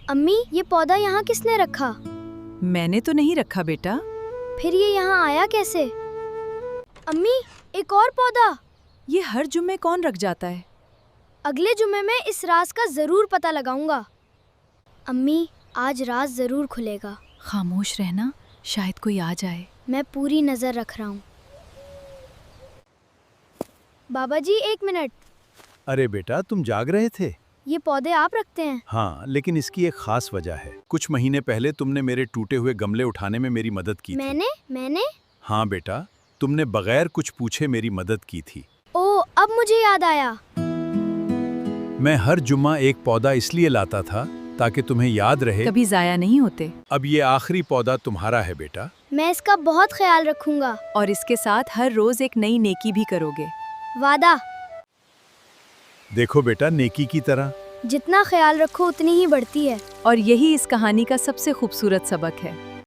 अम्मी, ये पौधा यहाँ किसने रखा? मैंने तो नहीं रखा बेटा। फिर ये यहाँ आया कैसे? अम्मी, एक और पौधा। ये हर जुम्मे कौन रख जाता है? अगले जुम्मे में इस राज का जरूर पता लगाऊंगा। अम्मी, आज राज जरूर खुलेगा। खामोश रहना, शायद कोई आ जाए। मैं पूरी नजर रख रहा हूँ। बाबा जी, 1 मिनट। अरे बेटा, तुम जाग रहे थे? ये पौधे आप रखते हैं? हाँ, लेकिन इसकी एक खास वजह है। कुछ महीने पहले तुमने मेरे टूटे हुए गमले उठाने में मेरी मदद की थी। मैंने? हाँ बेटा, तुमने बगैर कुछ पूछे मेरी मदद की थी। ओह, अब मुझे याद आया। मैं हर जुम्मा एक पौधा इसलिए लाता था ताकि तुम्हें याद रहे। कभी जाया नहीं होते। अब ये आखिरी पौधा तुम्हारा है बेटा। मैं इसका बहुत ख्याल रखूंगा। और इसके साथ हर रोज एक नई नेकी भी करोगे। वादा। देखो बेटा, नेकी की तरह। जितना ख्याल रखो उतनी ही बढ़ती है। और यही इस कहानी का सबसे खूबसूरत सबक है।